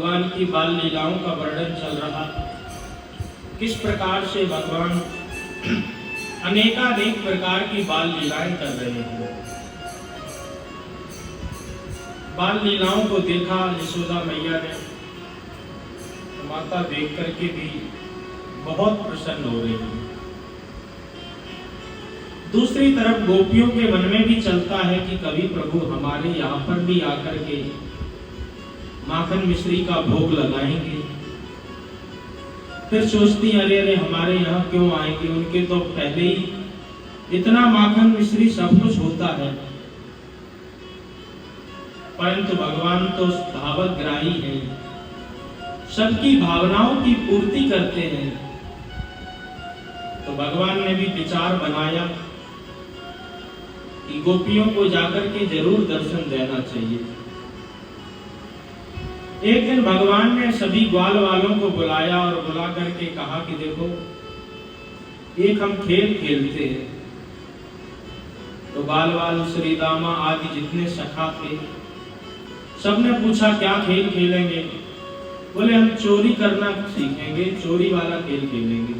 भगवान की बाल लीलाओं का वर्णन चल रहा, किस प्रकार से भगवान अनेकानेक प्रकार की बाल लीलाएं कर रहे हैं। बाल लीलाओं को देखा यशोदा मैया ने, माता देख करके भी बहुत प्रसन्न हो रही है। दूसरी तरफ गोपियों के मन में भी चलता है कि कभी प्रभु हमारे यहाँ पर भी आकर के माखन मिश्री का भोग लगाएंगे। फिर सोचती अरे अरे हमारे यहाँ क्यों आएंगे, उनके तो पहले ही इतना माखन मिश्री सब कुछ होता है। परंतु भगवान तो भावग्राही हैं, सबकी भावनाओं की पूर्ति करते हैं। तो भगवान ने भी विचार बनाया कि गोपियों को जाकर के जरूर दर्शन देना चाहिए। एक दिन भगवान ने सभी ग्वाल वालों को बुलाया और बुला करके कहा कि देखो एक हम खेल खेलते हैं। तो ग्वाल वाल श्री दामा आदि जितने सखा थे सबने पूछा क्या खेल खेलेंगे। बोले हम चोरी करना सीखेंगे, चोरी वाला खेल खेलेंगे।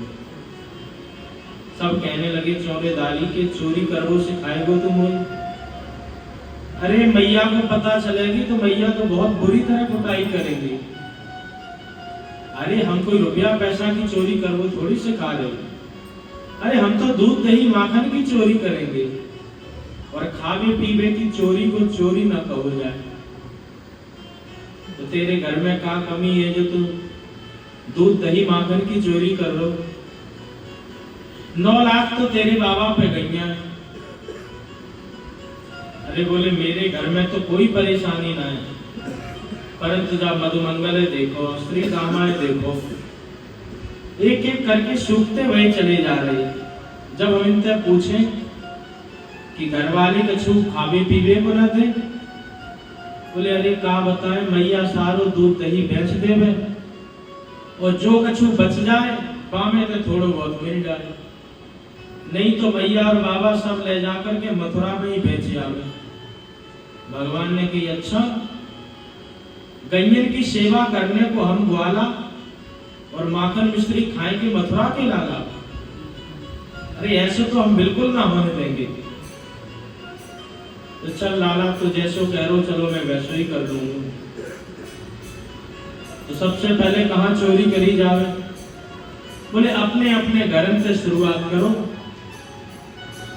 सब कहने लगे चौबेदारी के चोरी करवो सिखाएगो तुम। अरे मैया को पता चलेगी तो मैया तो बहुत बुरी तरह कुटाई करेंगे। अरे हम कोई रुपया पैसा की चोरी करवो थोड़ी सिखा रहे, अरे हम तो दूध दही माखन की चोरी करेंगे और खावे पीवे की चोरी को चोरी न कहो जाए। तो तेरे घर में क्या कमी है जो तू दूध दही माखन की चोरी कर लो। 9 लाख तो तेरे बाबा पे गईया है। अरे बोले मेरे घर में तो कोई परेशानी ना है, परंतु जब मधुमंगल देखो, श्री दामाएं देखो, एक एक करके सूखते हुए चले जा रहे। जब हम इनसे पूछें कि घर वाले कछु खावे पीवे को न दे, बोले अरे का बताए मैया सारो दूध दही बेच देवे और जो कछु बच जाए पामे तो थोड़ा बहुत मिल जाए, नहीं तो मैया और बाबा सब ले जाकर के मथुरा में ही बेचे आवे। भगवान ने कही अच्छा, गैयन की सेवा करने को हम ग्वाला और माखन मिश्री खाएंगे मथुरा के लाला। अरे ऐसे तो हम बिल्कुल ना होने देंगे। तो चल लाला तो जैसो कह रो चलो मैं वैसो ही कर दूंगा। तो सबसे पहले कहाँ चोरी करी जावे। बोले अपने अपने घर से शुरुआत करो,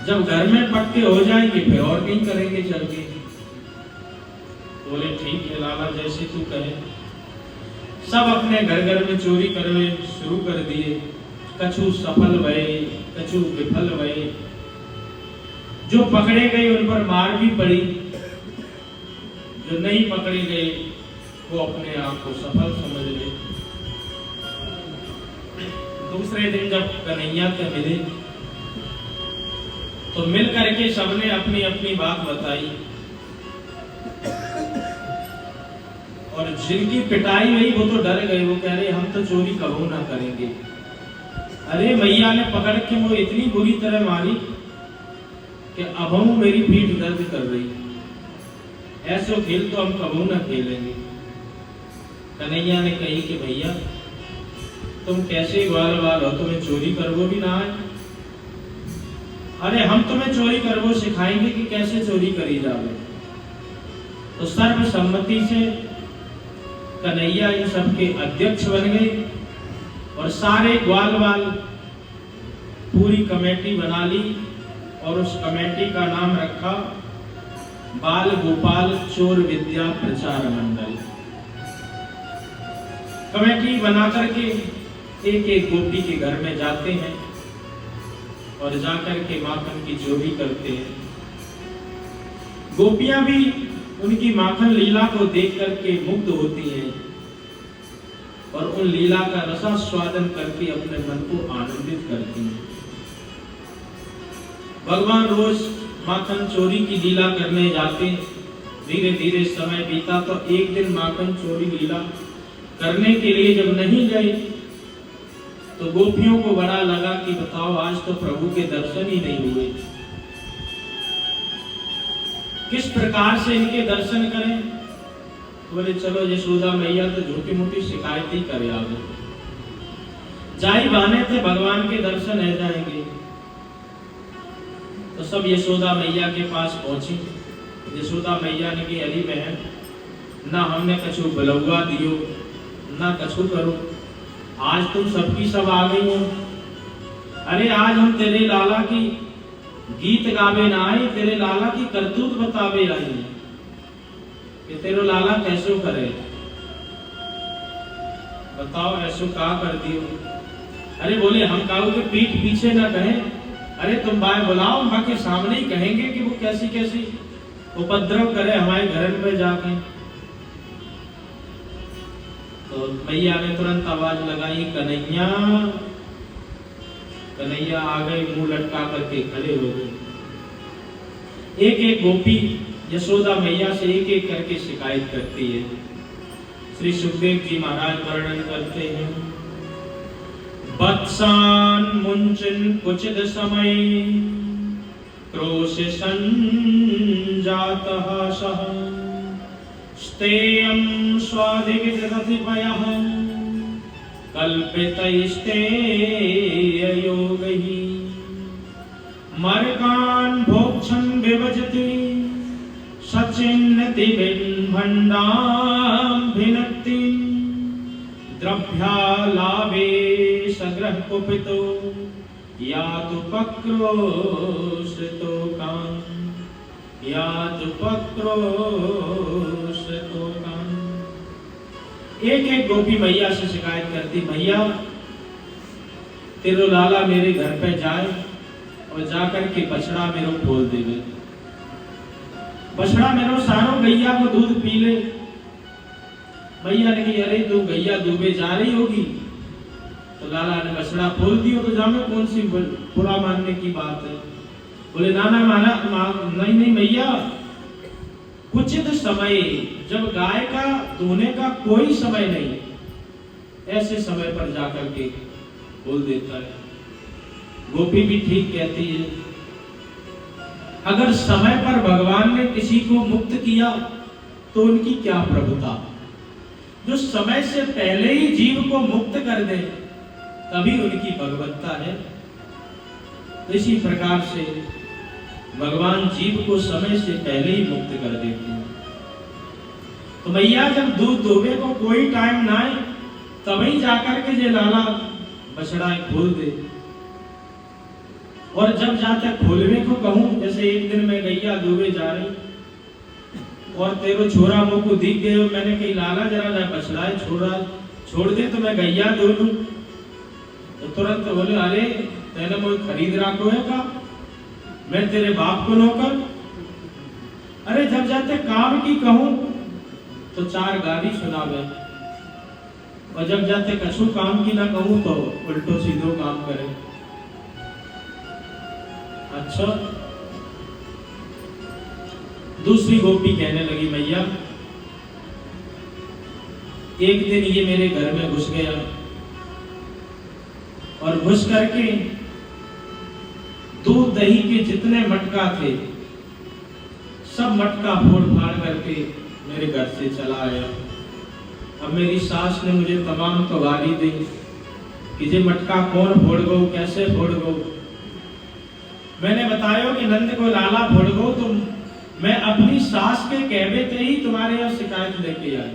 जब घर में पक्के हो जाएंगे फिर और कहीं करेंगे चल के। बोले ठीक है लाला जैसे तू कहे। सब अपने घर घर में चोरी करने शुरू कर दिए। कछु सफल भये, कछु विफल भये। जो पकड़े गए उन पर मार भी पड़ी, जो नहीं पकड़े गए वो अपने आप को सफल समझ ले। दूसरे दिन जब कन्हैया के मिले तो मिल करके सबने अपनी अपनी बात बताई और जिनकी पिटाई हुई वो तो डर गए। वो कह रहे हम तो चोरी कबू ना करेंगे। अरे मैया ने पकड़ के वो इतनी बुरी तरह मारी कि अब हम मेरी पीठ दर्द कर रही, ऐसे खेल तो हम कबू ना खेलेंगे। कन्हैया ने कही कि भैया तुम कैसे ग्वाल वाल हो, तुम्हें चोरी करवो भी ना है। अरे हम तुम्हें चोरी करवो सिखाएंगे कि कैसे चोरी करी जावे। तो सर्वसम्मति से कन्हैया इन सबके अध्यक्ष बन गए और सारे ग्वाल वाल पूरी कमेटी बना ली और उस कमेटी का नाम रखा बाल गोपाल चोर विद्या प्रचार मंडल। कमेटी बना करके एक एक गोपी के घर में जाते हैं और जाकर के माखन की चोरी करते हैं। गोपियां भी उनकी माखन लीला को देख करके मुग्ध होती हैं और उन लीला का रसास्वादन करके अपने मन को आनंदित करती हैं। भगवान रोज माखन चोरी की लीला करने जाते। धीरे धीरे समय बीता तो एक दिन माखन चोरी लीला करने के लिए जब नहीं गए तो गोपियों को बड़ा लगा कि बताओ आज तो प्रभु के दर्शन ही नहीं हुए, किस प्रकार से इनके दर्शन करें। बोले चलो यशोदा मैया तो झूठी मूठी शिकायत ही करे आगे, जाई बहाने थे भगवान के दर्शन रह जाएंगे। तो सब यशोदा मैया के पास पहुंची। यशोदा मैया ने कही अरे बहन, ना हमने कछु बलौआ दियो ना कछु करो, आज तुम सबकी सब आ गई हो। अरे आज हम तेरे लाला की गीत गावे ना आए, तेरे लाला की करतूत बतावे आई कि तेरे लाला कैसो करे, बताओ ऐसो का कर दियो। अरे बोले हम काऊ के पीठ पीछे ना कहें, अरे तुम बाय बुलाओ, माँ के सामने ही कहेंगे कि वो कैसी कैसी उपद्रव करे हमारे घर में जाके। तो मैया ने तुरंत आवाज लगाई, कन्हैया। कन्हैया आ गए, मुंह लटका करके खड़े हो गए। एक एक गोपी यशोदा मैया से एक एक करके शिकायत करती है। श्री सुखदेव जी महाराज वर्णन करते हैं, वत्सान मुंचन कुचित समय क्रोश संजातः सह स्तेयं स्वादिविदधतिपयः कल्पितैस्तेययोगैः मर्गान् भोक्षन् विभजति सचिन्नति बिन्भण्डां भिनक्ति द्रव्यालाभे सग्रह कुपितो यातु पक्रोशतो कान् यातु पक्रोशतो कान्। एक एक गोपी मैया से शिकायत करती, मैया तेरो लाला मेरे घर पे जाए और जाकर के बछड़ा मेरो खोल देवे, बछड़ा मेरो सारो गैया को दूध पी ले। मैया ने कही अरे तू गैया दूबे जा रही होगी, तो लाला ने बछड़ा खोल दियो, तो जामे कौन सी बुरा मानने की बात है। बोले ना ना नहीं नहीं मैया, उचित समय, जब गाय का दूहने का कोई समय नहीं, ऐसे समय पर जाकर के बोल देता है। गोपी भी ठीक कहती है, अगर समय पर भगवान ने किसी को मुक्त किया तो उनकी क्या प्रभुता। जो समय से पहले ही जीव को मुक्त कर दे तभी उनकी भगवत्ता है। तो इसी प्रकार से भगवान जीव को समय से पहले ही मुक्त कर देते हैं। तो मैया जब दूध दोबे को कोई टाइम ना आए तभी जाकर के जे लाला बछड़ा खोल दे, और जब जाते खोलने को कहूं, जैसे एक दिन मैं गैया दूबे जा रही और तेरो छोरा मुंह को दिख गए, मैंने कही लाला जरा जा बछड़ा छोड़ दे तो मैं गैया दो लूं। तो तुरंत बोले अरे तेने मुझे खरीद रखो है का, मैं तेरे बाप को नौकर। अरे जब जाते काम की कहूं तो चार गाली सुनावे, और जब जाते कछु काम की ना कहूं तो उल्टो सीधो काम करे। अच्छा, दूसरी गोपी कहने लगी, मैया एक दिन ये मेरे घर में घुस गया और घुस करके दूध दही के जितने मटका थे सब मटका फोड़ फाड़ करके मेरे घर से चला आया। अब मेरी सास ने मुझे तमाम तो गाली दी कि ये मटका कौन फोड़ गो, कैसे फोड़ गो। मैंने बताया कि नंद को लाला फोड़ गो, तो मैं अपनी सास के कहवे थे ही तुम्हारे यहाँ शिकायत लेके आई।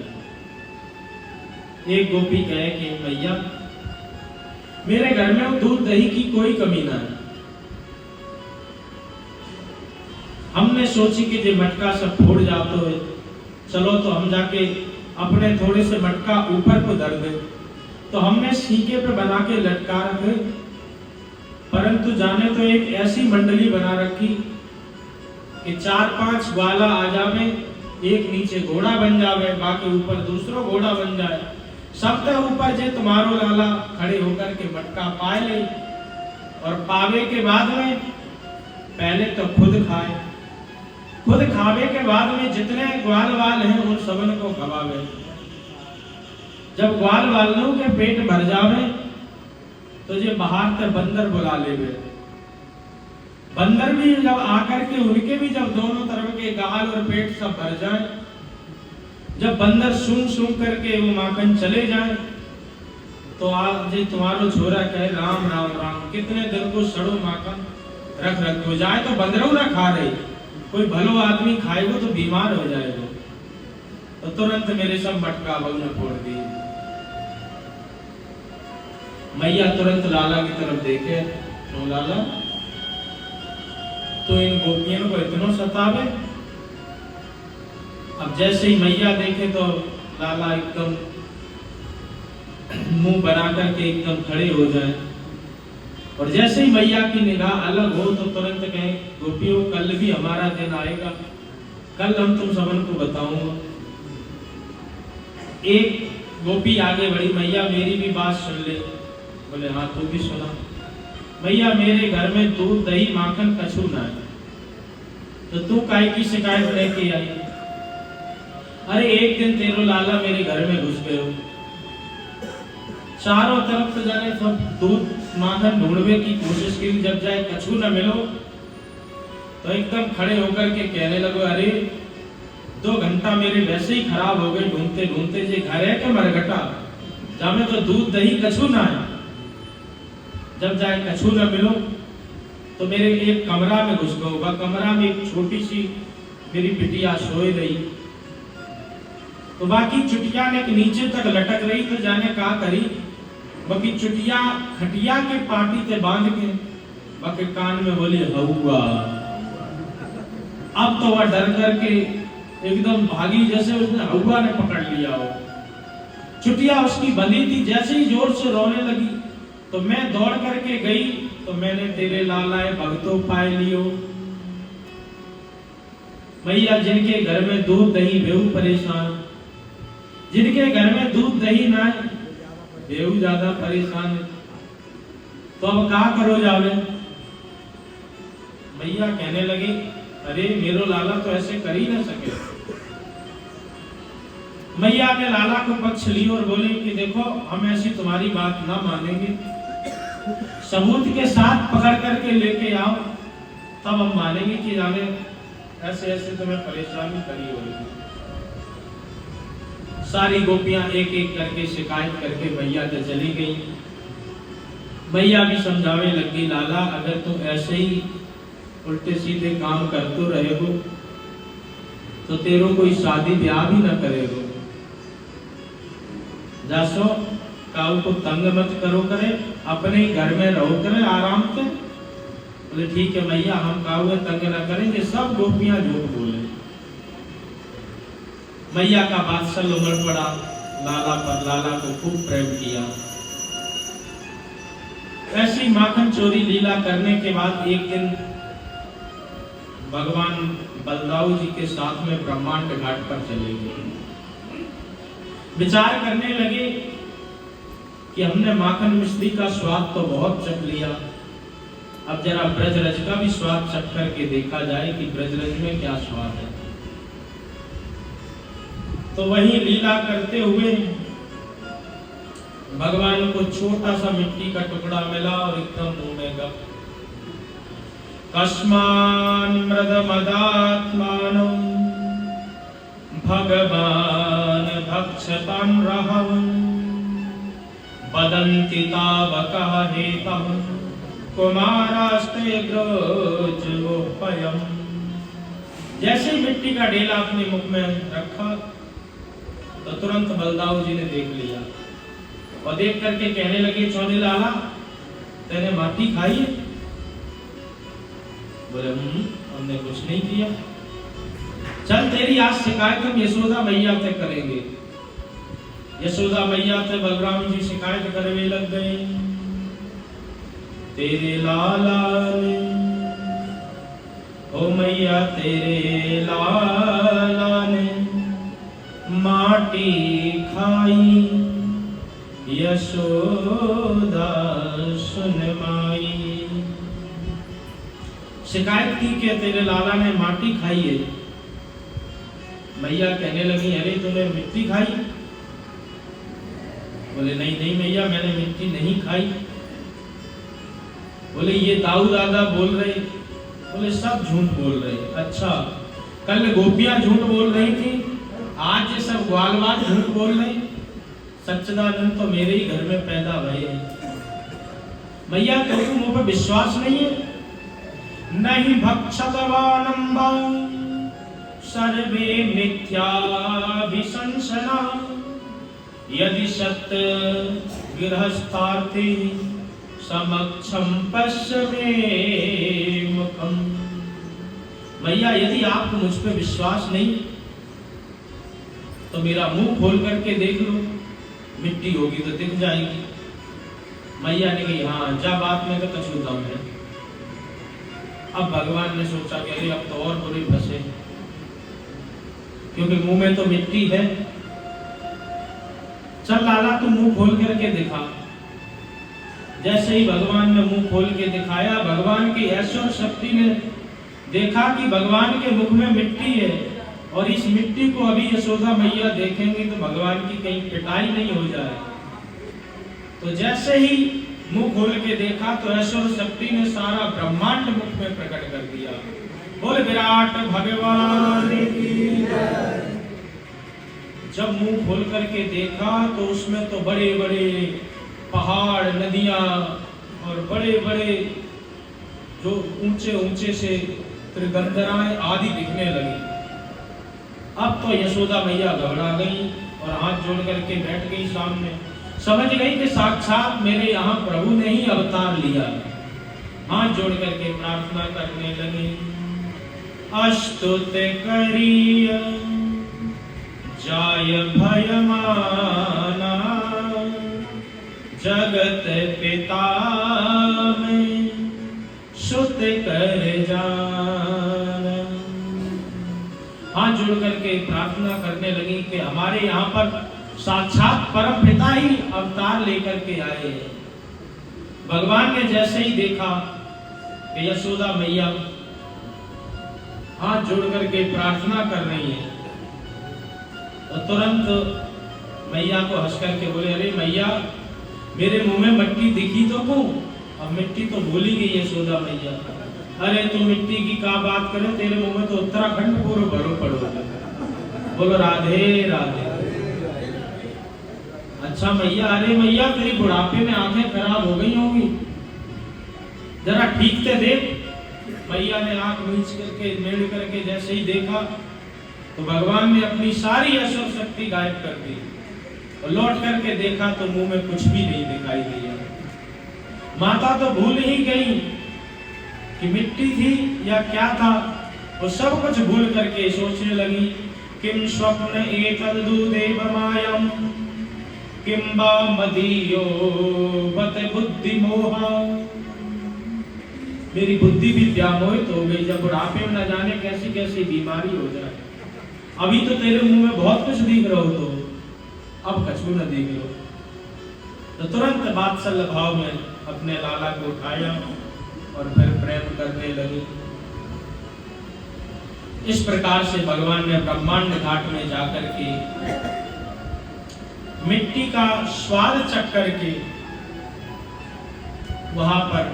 एक गोपी कहे कि भैया मेरे घर में दूध दही की कोई कमी ना है, हमने सोची कि ये मटका सब फोड़ जाते हो, चलो तो हम जाके अपने थोड़े से मटका ऊपर को धर दे। तो हमने सीके पे बना के लटका रखे, परंतु जाने तो एक ऐसी मंडली बना रखी कि 4-5 ग्वाला आ जावे, एक नीचे घोड़ा बन जावे, बाकी ऊपर दूसरा घोड़ा बन जाए, सबसे ऊपर जे तुम्हारो लाला खड़े होकर के मटका पाए ले, और पावे के बाद में पहले तो खुद खाए, खुद खावे के बाद में जितने ग्वाल वाल हैं उन सबन को खवावे। जब ग्वाल वालों के पेट भर जावे तो ये बाहर से बंदर बुला लेवे। बंदर भी जब आकर के उनके भी जब दोनों तरफ के गाल और पेट सब भर जाए, जब बंदर सूंघ सूंघ करके वो माखन चले जाए तो आज तुम्हारो छोरा कहे राम राम राम, कितने दिन को सड़ो माखन रख रख हो जाए तो बंदरों ना खा रहे, कोई भलो आदमी खाएगो तो बीमार हो जाएगा। तो तुरंत मेरे सब मटका बहू ने फोड़ दी। मैया तुरंत लाला की तरफ देखे, तो लाला तो इन गोपियों को इतना सतावे। अब जैसे ही मैया देखे तो लाला एकदम मुंह बना करके एकदम खड़े हो जाए, और जैसे ही मैया की निगाह अलग हो तो तुरंत कहे गोपियों कल भी हमारा दिन आएगा, कल हम तुम सबन को बताऊंगा। एक गोपी आगे बढ़ी, मैया मेरी भी बात सुन ले। बोले हाँ तू भी सुना। मैया मेरे घर में दूध दही माखन कछु ना है, तो तू काहे की शिकायत लेके आई? अरे एक दिन तेरो लाला मेरे घर में घुस गए हो, चारों तरफ से जाने सब दूध माखन ढूंढने की कोशिश की, जब जाए कछु न मिलो तो एकदम खड़े होकर के कहने लगो अरे 2 घंटा मेरे वैसे ही खराब हो गए ढूंढते ढूंढते, जे घर है के मरघटा जामे तो दूध दही कछु ना है। जब जाए कछु न मिलो तो मेरे एक कमरा में घुस गो, वह कमरा में एक छोटी सी मेरी बिटिया सोए रही, तो बाकी चुटिया ने नीचे तक लटक रही, तो जाने का करी बाकी चुटिया खटिया के पाटी ते बांध के बाकी कान में बोली हौवा। अब तो वह डर करके एकदम भागी, जैसे उसने हौवा ने पकड़ लिया हो। चुटिया उसकी बंधी थी, जैसे ही जोर से रोने लगी तो मैं दौड़ करके गई, तो मैंने तेरे लालाए भगतों पाए लियो। मैया जिनके घर में दूध दही बेहू परेशान, जिनके घर में दूध दही ना है बेहू ज्यादा परेशान है, तो अब क्या करो जावे? मैया कहने लगी अरे मेरो लाला तो ऐसे कर ही ना सके। मैया ने लाला को पक्ष लिया और बोले कि देखो हम ऐसी तुम्हारी बात ना मानेंगे, सबूत के साथ पकड़ करके लेके आओ तब हम मानेंगे कि जाने ऐसे ऐसे तुम्हें परेशानी करी होगी। सारी गोपियां एक एक करके शिकायत करके मैया से चली गई। मैया भी समझावे लगी लाला अगर तुम ऐसे ही उल्टे सीधे काम करते रहेगो तो तेरो कोई शादी ब्याह भी ना करेगो। जासो काऊ को तंग मत करो करे, अपने घर में रहो करे आराम से। बोले ठीक है मैया हम काऊ तंग ना करेंगे। सब गोपियां झूठ बोले। मैया का बादशाह उमड़ पड़ा लाला पर, लाला को खूब प्रेम किया। ऐसी माखन चोरी लीला करने के बाद एक दिन भगवान बलदाऊ जी के साथ में ब्रह्मांड घाट पर चले गए। विचार करने लगे कि हमने माखन मिश्री का स्वाद तो बहुत चख लिया, अब जरा ब्रजरज का भी स्वाद चख करके देखा जाए कि ब्रजरज में क्या स्वाद है। तो वही लीला करते हुए भगवान को छोटा सा मिट्टी का टुकड़ा मिला और एकदम मुंह में गप। कस्मान मृदमदात्मानो भगवान भक्षतान रहं वदन्ति तावकः हेतः कुमारास्ते ग्रोजोपयम्। जैसे ही मिट्टी का ढेला अपने मुख में रखा तो तुरंत बलदाऊ जी ने देख लिया और देख करके कहने लगे चौधरी लाला तेने माटी खाई है? बोले हमने कुछ नहीं किया। चल तेरी आज शिकायत हम यशोदा मैया से करेंगे। यशोदा मैया से बलराम जी शिकायत करने लग गए। तेरे लाला ने ओ मैया तेरे लाला ने माटी खाई यशोदा सुन माई। शिकायत की कि तेरे लाला ने माटी खाई है। मैया कहने लगी अरे तूने मिट्टी खाई? बोले नहीं नहीं मैया मैंने मिट्टी नहीं खाई। बोले ये दाऊ दादा बोल रहे। बोले सब झूठ बोल रहे। अच्छा कल गोपियां झूठ बोल रही थी, आज ये सब ग्वालवाल झूठ बोल रहे, सच्चिदानंद तो मेरे ही घर में पैदा भये हैं। मैया तुमको मुझ पर विश्वास नहीं है? नहीं भक्षतवानंबा सर्वे मिथ्याभिशंसना यदि सत्य गृहस्थार्थी समक्षम पश्य मे मुखम। मैया यदि आपको मुझ पे विश्वास नहीं तो मेरा मुंह खोल करके देख लो, मिट्टी होगी तो दिख जाएगी। मैया ने कही हाँ जा बात में तो कछु दम है। अब भगवान ने सोचा कि अरे अब तो और बुरे फंसे, क्योंकि मुंह में तो मिट्टी है। चल लाला तू मुंह खोल करके दिखा। जैसे ही भगवान ने मुंह खोल के दिखाया, भगवान की ऐश्वर्य शक्ति ने देखा कि भगवान के मुख में मिट्टी है, और इस मिट्टी को अभी यशोदा मैया देखेंगे तो भगवान की कहीं पिटाई नहीं हो जाए। तो जैसे ही मुंह खोल के देखा तो ऐश्वर्य शक्ति ने सारा ब्रह्मांड मुख में प्रकट कर दिया। बोल विराट भगवान की जय। जब मुंह खोल करके देखा तो उसमें तो बड़े बड़े पहाड़, नदियां और बड़े बड़े जो ऊंचे ऊंचे से त्रिगंधराएं आदि दिखने लगी। अब तो यशोदा मैया घबरा गई और हाथ जोड़ करके बैठ गई सामने। समझ गई कि साक्षात मेरे यहाँ प्रभु ने ही अवतार लिया। हाथ जोड़ करके प्रार्थना करने लगे। अस्तुत करिय जाय भयमाना जगत पिता में सुत कर जाना। हाथ जोड़ करके प्रार्थना करने लगी कि हमारे यहाँ पर साक्षात परम पिता ही अवतार लेकर के आए हैं। भगवान ने जैसे ही देखा कि यशोदा मैया हाथ जोड़ करके प्रार्थना कर रही है तो तुरंत मैया को हंस करके बोले अरे मैया मेरे मुंह में मिट्टी दिखी तो को, अब मिट्टी तो भूली गई यशोदा मैया। अरे तू मिट्टी की क्या बात करे, तेरे मुंह में तो उत्तराखंड पूरा भरो पड़ो। बोलो राधे राधे। अच्छा मैया, अरे मैया तेरी बुढ़ापे में आंखें खराब हो गई होंगी, जरा ठीक से देख। मैया ने आंख मीच करके मेड़ करके जैसे ही देखा तो भगवान ने अपनी सारी ऐश्वर्य शक्ति गायब कर दी और लौट करके देखा तो मुंह में कुछ भी नहीं दिखाई दिया। माता तो भूल ही गई कि मिट्टी थी या क्या था, वो सब कुछ भूल करके सोचने लगी किम स्वप्न एतद् देवमायम किंबा मदीयो बत बुद्धि मोहा। मेरी बुद्धि भी व्यामोहित हो गई, जब बुढ़ापे में न जाने कैसी कैसी बीमारी हो जाए। अभी तो तेरे मुंह में बहुत कुछ दिख रहा हो, तो अब कछु न दिख लो। तो तुरंत वात्सल्य भाव में अपने लाला को उठाया और फिर प्रेम करने लगी। इस प्रकार से भगवान ने ब्रह्मांड घाट में जाकर के मिट्टी का स्वाद चख करके वहां पर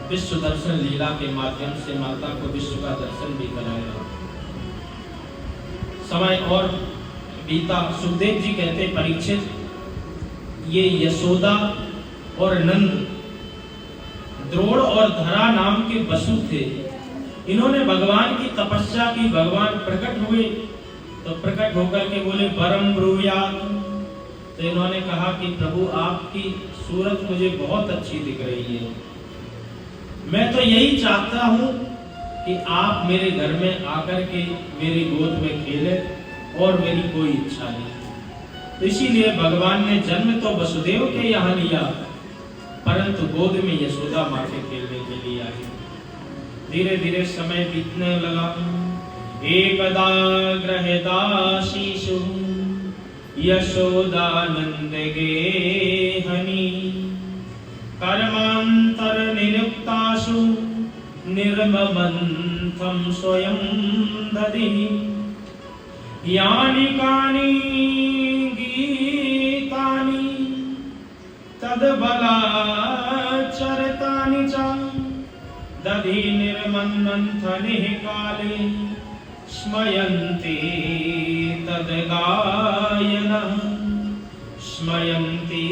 विश्व दर्शन लीला के माध्यम से माता को विश्व का दर्शन भी कराया। समय और बीता। सुखदेव जी कहते परीक्षित, ये यशोदा और नंद द्रोण और धरा नाम के वसु थे। इन्होंने भगवान की तपस्या की, भगवान प्रकट हुए तो प्रकट होकर के बोले परम ब्रूयात्। तो इन्होंने कहा कि प्रभु आपकी सूरत मुझे बहुत अच्छी दिख रही है, मैं तो यही चाहता हूं कि आप मेरे घर में आकर के मेरी गोद में खेले और मेरी कोई इच्छा नहीं। तो इसीलिए भगवान ने जन्म तो वसुदेव के यहाँ लिया, परंतु गोद में यशोदा माँ के खेलने के लिए आई। धीरे धीरे समय बीतने लगा। एकदा गृहदाशीषु यशोदानंद गेहनी कर्मांतर निरुक्तासु निर्ममंथम स्वयं दधिः। यानि कानि गीतानि तद्बलाचरितानि च दधि निर्मन्थनिः काले स्मयन्ति तद गायनः स्मयन्ति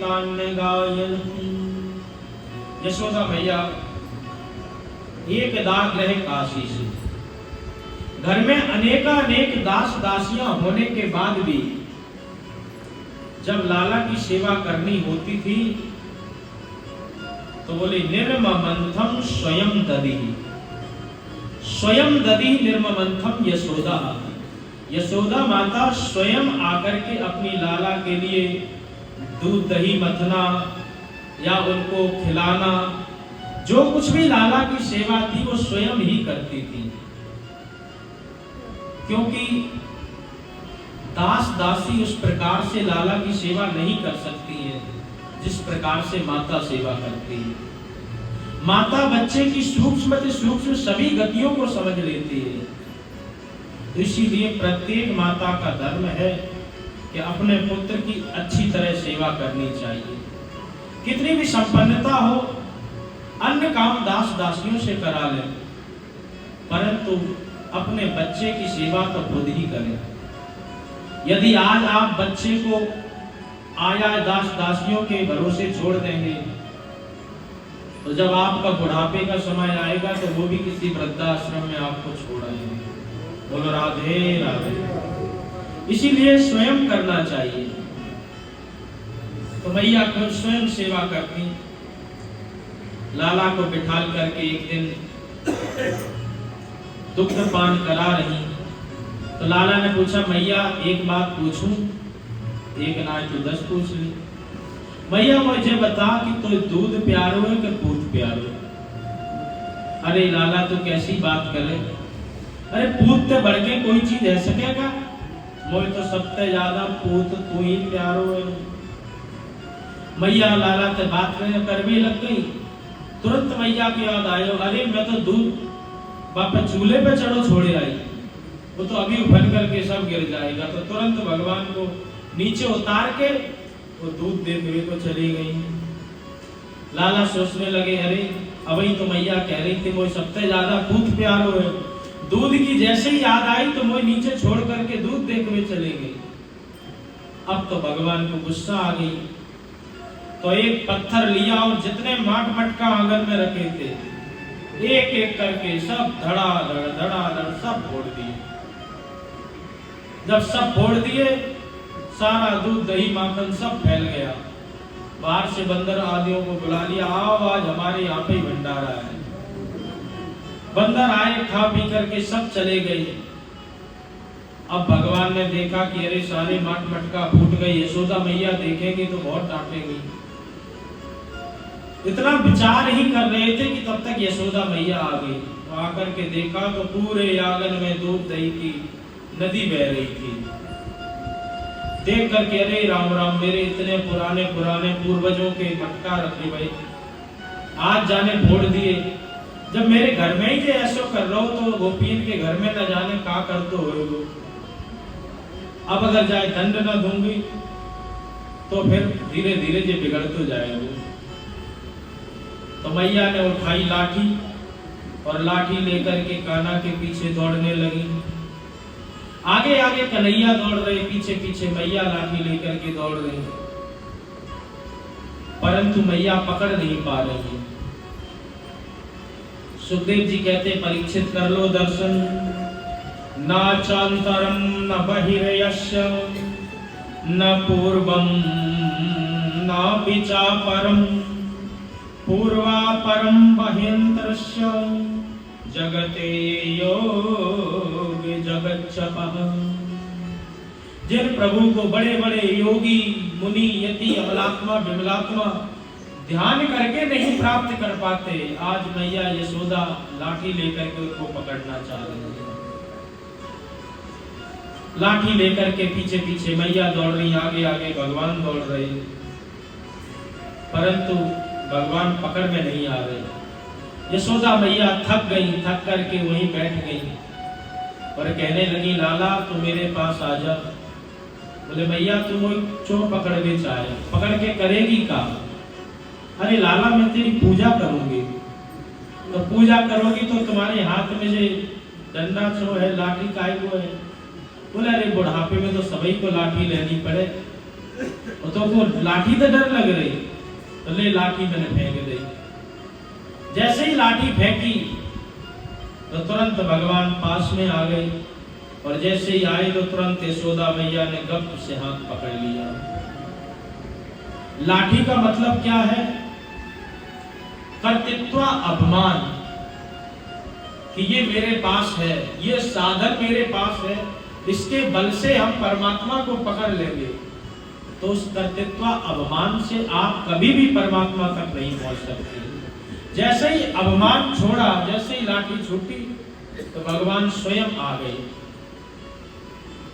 तान् गायनः। यशोदा मैया एक दाग रहे काशी से, घर में अनेकानेक दास दासियां होने के बाद भी जब लाला की सेवा करनी होती थी तो बोले निर्ममंथम स्वयं दधी, स्वयं दधी निर्ममंथम यशोदा। यशोदा माता स्वयं आकर के अपनी लाला के लिए दूध दही मथना या उनको खिलाना, जो कुछ भी लाला की सेवा थी वो स्वयं ही करती थी, क्योंकि दास दासी उस प्रकार से लाला की सेवा नहीं कर सकती है जिस प्रकार से माता सेवा करती है। माता बच्चे की सूक्ष्म से सूक्ष्म सभी गतियों को समझ लेती है, तो इसीलिए प्रत्येक माता का धर्म है कि अपने पुत्र की अच्छी तरह सेवा करनी चाहिए। कितनी भी संपन्नता हो, अन्य काम दास दासियों से करा ले, परंतु अपने बच्चे की सेवा तो खुद ही करें। यदि आज आप बच्चे को आया दास दासियों के भरोसे छोड़ देंगे तो जब आपका बुढ़ापे का समय आएगा तो वो भी किसी वृद्धाश्रम में आपको छोड़ आएंगे। बोलो राधे राधे। इसीलिए स्वयं करना चाहिए। तो मैया खुद स्वयं सेवा करती, लाला को बिठाल करके एक दिन दुग्ध पान करा रही तो लाला ने पूछा, मैया एक बात पूछूं? एक ना तो 10 पूछ ली। मैया मुझे बता कि तो दूध प्यारो है कि पूत प्यारो? अरे लाला तो कैसी बात करे, अरे पूत ते बढ़ के कोई चीज है सकेगा? मुझे तो सबसे ज्यादा पूत तू ही प्यारो है। मैया लाला से बात करने लग गई। तुरंत मैया की याद आयो, अरे मैं तो दूध बापा चूल्हे पे चढ़ो छोड़े आई, वो तो अभी उफन करके सब गिर जाएगा। तो तुरंत भगवान को नीचे उतार के वो दूध दे हुए तो चली गई। लाला सोचने लगे, अरे अभी तो मैया कह रही थी मुझे सबसे ज्यादा दूध प्यारो है, दूध की जैसे ही याद आई तो मुझे नीचे छोड़ करके दूध दे हुए चले गई। अब तो भगवान को गुस्सा आ गई, तो एक पत्थर लिया और जितने माट मटका आंगन में रखे थे एक एक करके सब धड़ाधड़ सब फोड़ दिए। जब सब फोड़ दिए, सारा दूध दही माखन सब फैल गया। बाहर से बंदर आदियों को बुला लिया, आओ आज हमारे यहाँ पे भंडारा है। बंदर आए, खा पी करके सब चले गए। अब भगवान ने देखा कि अरे सारे माट मटका फूट गई, यशोदा मैया देखेंगे तो बहुत डांटेंगी। इतना विचार ही कर रहे थे कि तब तक यशोदा मैया आ गई। तो आकर के देखा तो पूरे आंगन में दूध दही की नदी बह रही थी। देख करके अरे राम राम, मेरे इतने पुराने पूर्वजों के मटका रखे भाई, आज जाने फोड़ दिए। जब मेरे घर में ही ऐसा कर रहा हो तो गोपियन के घर में न जाने का कर तो हो। अब अगर जाए दंड न दूंगी तो फिर धीरे धीरे ये बिगड़ तो जाएगा। तो मैया ने उठाई लाठी और लाठी लेकर के कान्हा के पीछे दौड़ने लगी। आगे आगे कन्हैया दौड़ रहे, पीछे पीछे मैया लाठी लेकर के दौड़ रही, परंतु मैया पकड़ नहीं पा रही है। सुखदेव जी कहते, परीक्षित कर लो दर्शन, न चांतरम न बहिर्यस्य न पूर्वम न पिचापरम पूर्वापरम बहिंतरस्य जगते योग जगच्चपः। जिन प्रभु को बड़े बड़े योगी मुनि यति अमलात्मा विमलात्मा ध्यान करके नहीं प्राप्त कर पाते, आज मैया यशोदा लाठी लेकर के उनको पकड़ना चाह रही है। लाठी लेकर के पीछे पीछे मैया दौड़ रही, आगे आगे भगवान दौड़ रहे, परंतु भगवान पकड़ में नहीं आ रहे। यशोदा मैया थक गई, थक करके वहीं बैठ गई और कहने लगी, लाला तू मेरे पास आ जा। बोले मैया तुम चोर पकड़ के चाहे, पकड़ के करेगी का? अरे लाला मैं तेरी पूजा करूंगी। तो पूजा करोगी तो तुम्हारे हाथ में जो डंडा छो है, लाठी काय वो है, बोला अरे बुढ़ापे में तो सभी को लाठी लेनी पड़े, तो को लाठी तो डर लग रही, तो ले लाठी मैंने फेंक दी। जैसे ही लाठी फेंकी तो तुरंत भगवान पास में आ गए, और जैसे ही आए तो तुरंत यशोदा मैया ने गप से हाथ पकड़ लिया। लाठी का मतलब क्या है? कर्तृत्व अभिमान, कि ये मेरे पास है, ये साधन मेरे पास है, इसके बल से हम परमात्मा को पकड़ लेंगे। तो उस कर्तृत्व अभिमान से आप कभी भी परमात्मा तक नहीं पहुंच सकते। जैसे ही अभिमान छोड़ा, जैसे ही लाठी छूटी, तो भगवान स्वयं आ गए।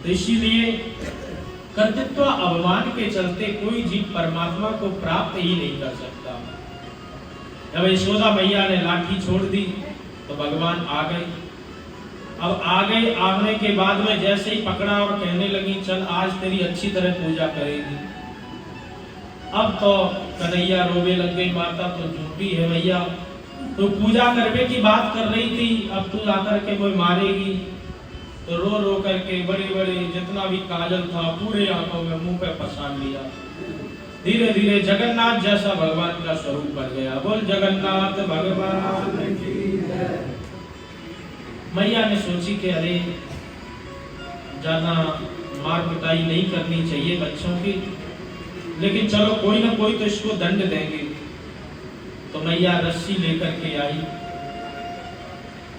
तो इसीलिए कर्तृत्व अभिमान के चलते कोई जीव परमात्मा को प्राप्त ही नहीं कर सकता। जब यशोदा मैया ने लाठी छोड़ दी तो भगवान आ गए। अब आ गए, आने के बाद में जैसे ही पकड़ा और कहने लगी चल आज तेरी अच्छी तरह पूजा करेगी। अब तो कन्हैया रोवे लग गई, माता तो झूठी है मैया, तो पूजा करने की बात कर रही थी, अब तू आकर के कोई मारेगी। तो रो रो करके बड़े बड़े जितना भी काजल था पूरे आंखों में मुंह पे पसार लिया। धीरे धीरे जगन्नाथ जैसा भगवान का स्वरूप बन गया। बोल जगन्नाथ भगवान की जय। मैया ने सोची कि अरे ज्यादा मार पिटाई नहीं करनी चाहिए बच्चों की, लेकिन चलो कोई ना कोई तो इसको दंड देंगे। तो मैया रस्सी लेकर के आई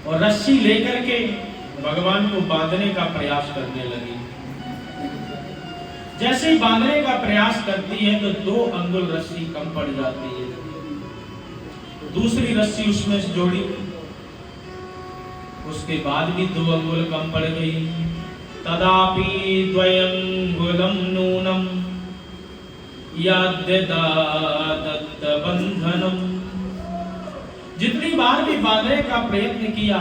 और रस्सी लेकर के भगवान को बांधने का प्रयास करने लगी। जैसे ही बांधने का प्रयास करती है तो 2 अंगुल रस्सी कम पड़ जाती है। दूसरी रस्सी उसमें से जोड़ी, उसके बाद भी 2 अंगुल कम पड़ गई। तदापि द्वयंगुलम नूनम याद्यदादत्त बंधनम। जितनी बार भी बांधने का प्रयत्न किया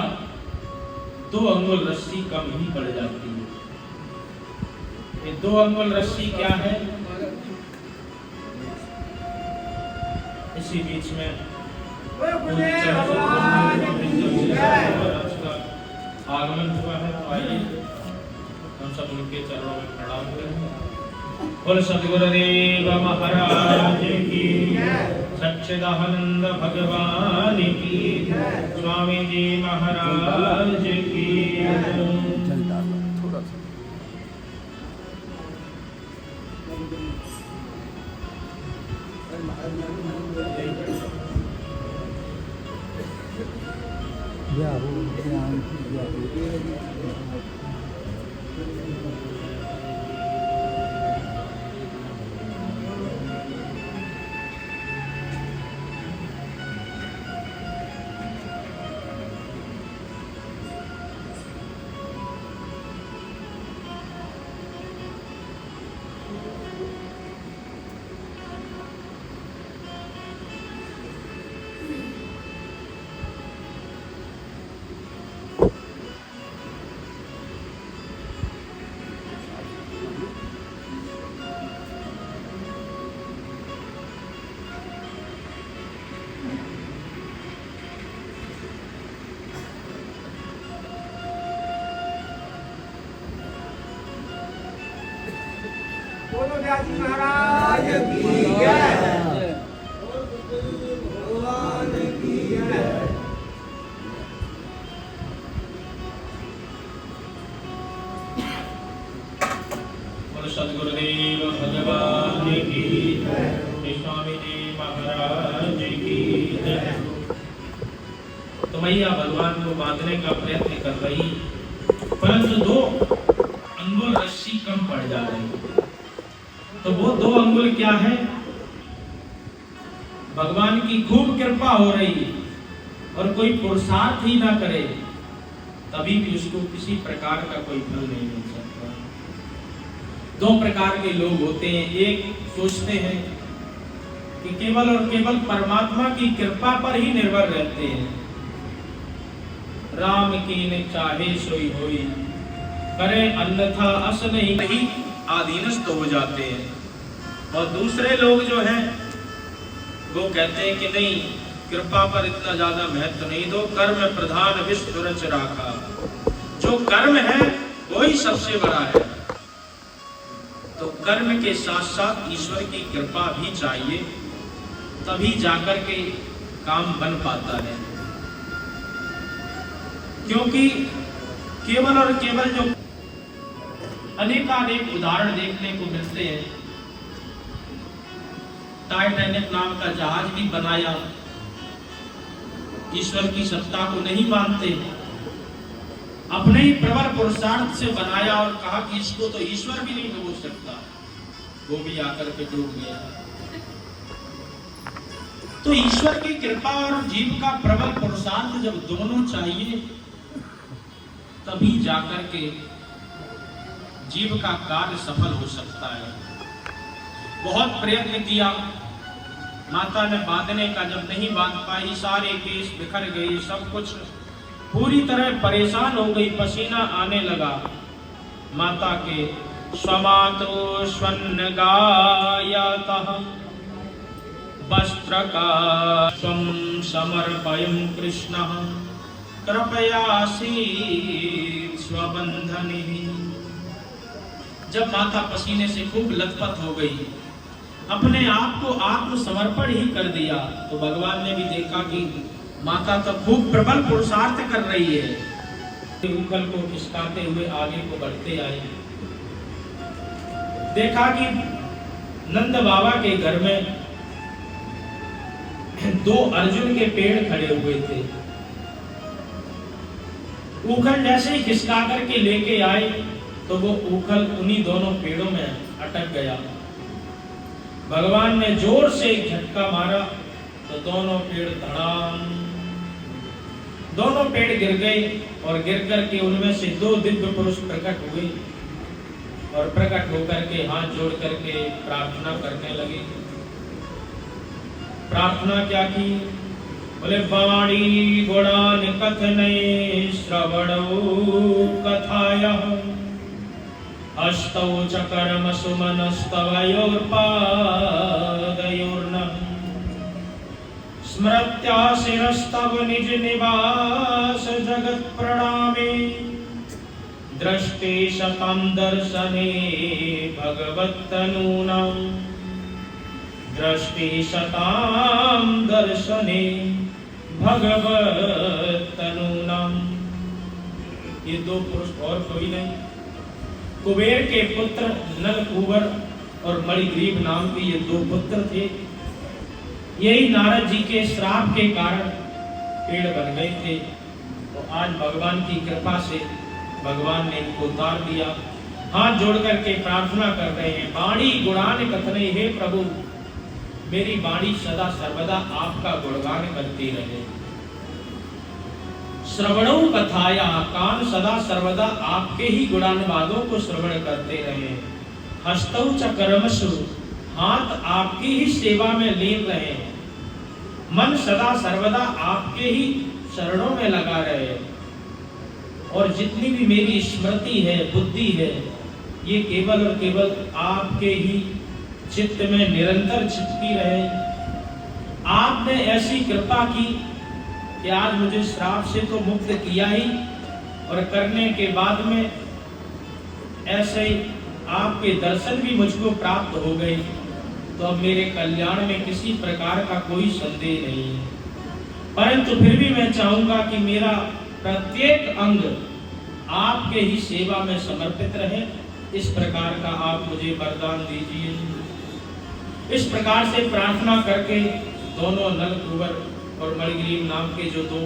2 अंगुल रस्सी कम ही पड़ जाती है। ये 2 अंगुल रस्सी क्या है? इसी बीच में आगमन हुआ है, तो आइए हम सब उनके चरणों में प्रणाम करें। बोल सद्गुरुदेव महाराज की, सच्चिदानंद भगवान की, स्वामी जी महाराज की। बोलो व्यास महाराज की जय। भगवान की जय। बोलो सद्गुरुदेव भगवान की जय, स्वामी जी महाराज की जय। तो मैया भगवान को बांधने का प्रयत्न कर रही, परंतु 2 अंगुल रस्सी कम पड़ जा रही। तो वो 2 अंगुल क्या है? भगवान की खूब कृपा हो रही और कोई पुरुषार्थ ही ना करे तभी भी उसको किसी प्रकार का कोई फल नहीं मिल सकता। 2 प्रकार के लोग होते हैं। एक सोचते हैं कि केवल और केवल परमात्मा की कृपा पर ही निर्भर रहते हैं। राम कीन चाहे सोई होई, करे अन्यथा अस नहीं, आधीनस्थ हो जाते हैं। और दूसरे लोग जो हैं वो कहते हैं कि नहीं, कृपा पर इतना ज्यादा महत्व नहीं दो, कर्म प्रधान विश्व रच राखा। जो कर्म है वही सबसे बड़ा है। तो कर्म के साथ साथ ईश्वर की कृपा भी चाहिए, तभी जाकर के काम बन पाता है। क्योंकि केवल और केवल जो अनेकानेक उदाहरण देखने को मिलते हैं। टाइटैनिक नाम का जहाज भी बनाया, ईश्वर की सत्ता को नहीं मानते, अपने ही प्रबल पुरुषार्थ से बनाया और कहा कि इसको तो ईश्वर भी नहीं डूब सकता, वो भी आकर के डूब गया। तो ईश्वर की कृपा और जीव का प्रबल पुरुषार्थ जब दोनों चाहिए, तभी जाकर के जीव का कार्य सफल हो सकता है। बहुत प्रयत्न किया, माता ने बांधने का, जब नहीं बांध पाई, सारे केस बिखर गए, सब कुछ पूरी तरह परेशान हो गई, पसीना आने लगा। माता के स्वमातु स्वर्ण गायतः वस्त्र का स्वम समर्पयं कृष्ण कृपयासी स्वबंधनि। जब माता पसीने से खूब लथपथ हो गई, अपने आप को आत्मसमर्पण ही कर दिया, तो भगवान ने भी देखा कि माता तो खूब प्रबल पुरुषार्थ कर रही है। उखल को खिसकाते हुए आगे को बढ़ते आए। देखा कि नंद बाबा के घर में 2 अर्जुन के पेड़ खड़े हुए थे। उखल जैसे ही खिसका करके लेके आए, तो वो उखल उन्हीं दोनों पेड़ों में अटक गया। भगवान ने जोर से एक झटका मारा, तो दोनों पेड़ धड़ाम, दोनों पेड़ गिर गए, और गिर करके उनमें से 2 दिव्य पुरुष प्रकट हुए, और प्रकट होकर के हाथ जोड़ करके प्रार्थना करने लगे। प्रार्थना क्या की? बोले वाणी गुणान कथने श्रवणो कथाया अष्टौ च कर्म सुमनस्तवयोर्पादयोर्न स्मृत्या शिरस्तव निज निवास जगत प्रणामे दृष्टे शतं दर्शने भगवत्तनूनां दृष्टे शतां दर्शने भगवत्तनूनां। ये 2 पुरुष और कोई नहीं, कुबेर के पुत्र नलकूबर और मणिग्रीव नाम के ये 2 पुत्र थे। यही नारद जी के श्राप के कारण पेड़ बन गए थे। तो आज भगवान की कृपा से भगवान ने इनको उतार दिया। हाथ जोड़ करके प्रार्थना कर रहे हैं, वाणी गुणान कथने, हे प्रभु मेरी वाणी सदा सर्वदा आपका गुणगान करती रहे। श्रवणों कथाया, कान सदा सर्वदा आपके ही गुणानुवादों को श्रवण करते रहे। हस्तौ च कर्मसु, हाथ आपकी ही सेवा में लीन रहे। मन सदा सर्वदा आपके ही चरणों में लगा रहे। और जितनी भी मेरी स्मृति है, बुद्धि है, ये केवल और केवल आपके ही चित्त में निरंतर छिपती रहे। आपने ऐसी कृपा की कि आज मुझे श्राप से तो मुक्त किया ही, और करने के बाद में ऐसे आपके दर्शन भी मुझको प्राप्त हो गए। तो अब मेरे कल्याण में किसी प्रकार का कोई संदेह नहीं है। परंतु फिर भी मैं चाहूंगा कि मेरा प्रत्येक अंग आपके ही सेवा में समर्पित रहे। इस प्रकार का आप मुझे वरदान दीजिए। इस प्रकार से प्रार्थना करके दोनों नलकूबर और मणिग्रीव नाम के जो 2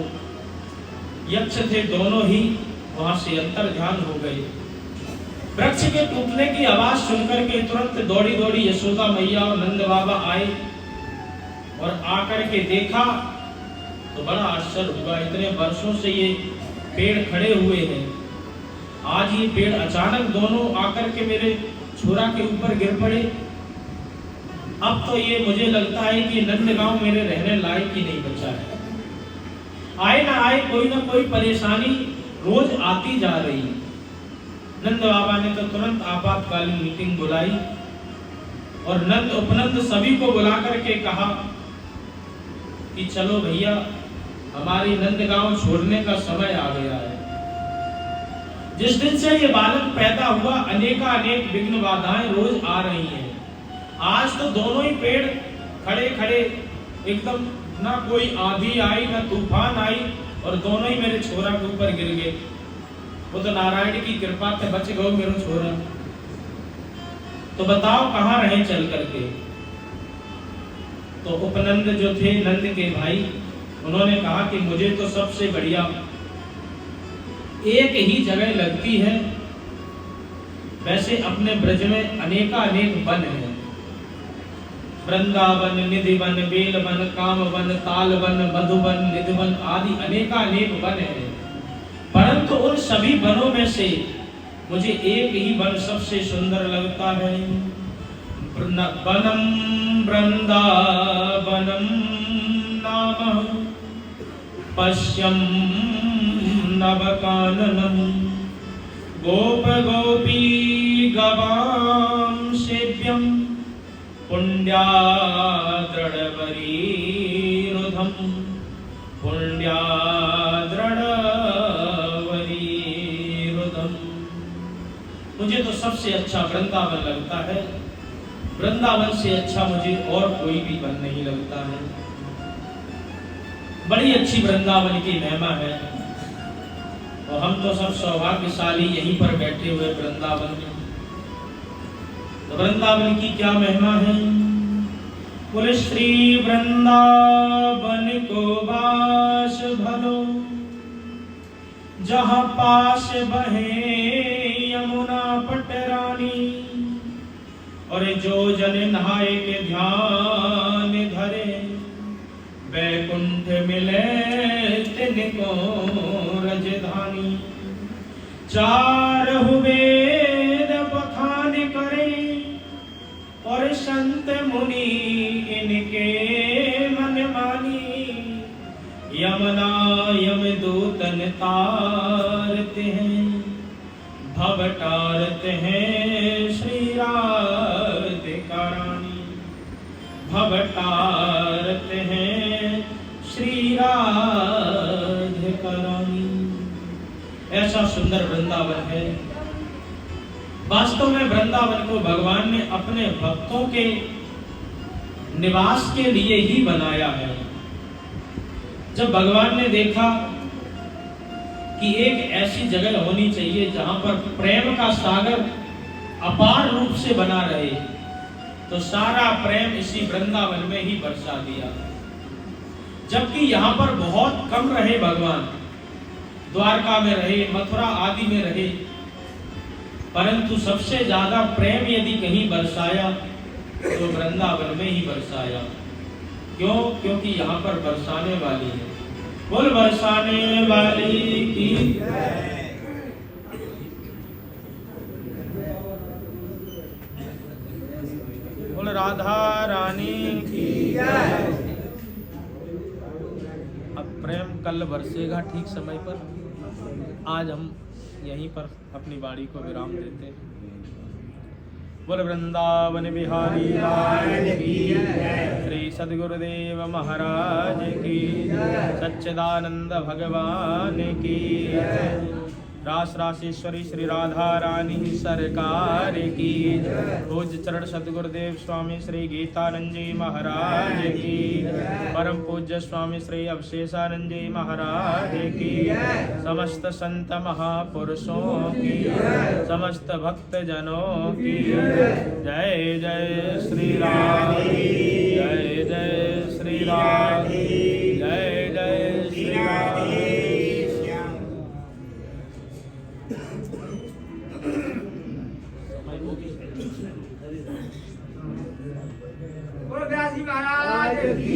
यक्ष थे, दोनों ही वहां से अंतर्ध्यान हो गए। वृक्ष के टूटने की आवाज सुनकर के तुरंत दौड़ी दौड़ी यशोदा मैया और नंद बाबा आए, और आकर के देखा तो बड़ा आश्चर्य हुआ। इतने वर्षों से ये पेड़ खड़े हुए हैं, आज ये पेड़ अचानक दोनों आकर के मेरे छोरा के ऊपर गिर पड़े। अब तो ये मुझे लगता है कि नंदगांव मेरे रहने लायक ही नहीं बचा है। आए ना आए कोई ना कोई परेशानी रोज आती जा रही। नंद बाबा ने तो तुरंत आपातकालीन मीटिंग बुलाई, और नंद उपनंद सभी को बुला करके कहा कि चलो भैया, हमारी नंदगांव छोड़ने का समय आ गया है। जिस दिन से ये बालक पैदा हुआ अनेक विघ्न बाधाएं रोज आ रही हैं। आज तो दोनों ही पेड़ खड़े खड़े एकदम, ना कोई आंधी आई ना तूफान आई, और दोनों ही मेरे छोरा के ऊपर गिर गए। वो तो नारायण की कृपा से बच गए मेरे छोरा। तो बताओ कहाँ रहे चल करके। तो उपनंद जो थे नंद के भाई, उन्होंने कहा कि मुझे तो सबसे बढ़िया एक ही जगह लगती है। वैसे अपने ब्रज में अनेक वन हैं, वृंदावन, निधिवन, बेलवन, कामवन, तालवन, मधुवन, निधिवन आदि अनेक वन हैं। परंतु उन सभी वनों में से मुझे एक ही वन सबसे सुंदर लगता है। वनम वृंदावनम नाम पश्यम नवकाननम गोप गोपी गवां सेव्यम पुण्ड्याद्रडवरीरुधम पुण्ड्याद्रडवरीरुधम। मुझे तो सबसे अच्छा वृंदावन लगता है। वृंदावन से अच्छा मुझे और कोई भी वन नहीं लगता है। बड़ी अच्छी वृंदावन की महिमा है, और हम तो सब सौभाग्यशाली यहीं पर बैठे हुए वृंदावन में। तो वृंदावन की क्या महिमा है? बोले श्री वृंदावन को वास भलो, जहाँ पास बहे यमुना पटरानी, और जो जन नहाए के ध्यान धरे, वैकुंठ मिले तिनको रजधानी। चार वेद बखान करे, और संत मुनि इनके मन मानी। यमुना यमदूतन तारते हैं, भव तारते हैं श्री राधिका रानी। भव तारते हैं श्री राधिका रानी। ऐसा सुंदर वृंदावन है। वास्तव में वृंदावन को भगवान ने अपने भक्तों के निवास के लिए ही बनाया है। जब भगवान ने देखा कि एक ऐसी जगह होनी चाहिए जहां पर प्रेम का सागर अपार रूप से बना रहे, तो सारा प्रेम इसी वृंदावन में ही बरसा दिया। जबकि यहाँ पर बहुत कम रहे भगवान, द्वारका में रहे, मथुरा आदि में रहे, परंतु सबसे ज्यादा प्रेम यदि कहीं बरसाया तो वृंदावन में ही बरसाया। क्यों? क्योंकि यहाँ पर बरसाने वाली है। बोल बरसाने वाली की बोल राधा रानी की। अब प्रेम कल बरसेगा ठीक समय पर। आज हम यहीं पर अपनी वाणी को विराम देते हैं। बोल वृंदावन बिहारी लाल की, श्री सद्गुरुदेव महाराज की, सच्चिदानंद भगवान की, रास रासेश्वरी श्री राधा रानी सरकार की, पूज्य चरण सद्गुरुदेव स्वामी श्री गीतानंद जी महाराज की, परम पूज्य स्वामी श्री अवशेषानंद जी महाराज की, समस्त संत महापुरुषों की, समस्त भक्त जनों की जय जय श्री राम, जय जय श्री राम, जय जय श्री राम। बोलो व्यास जी महाराज की।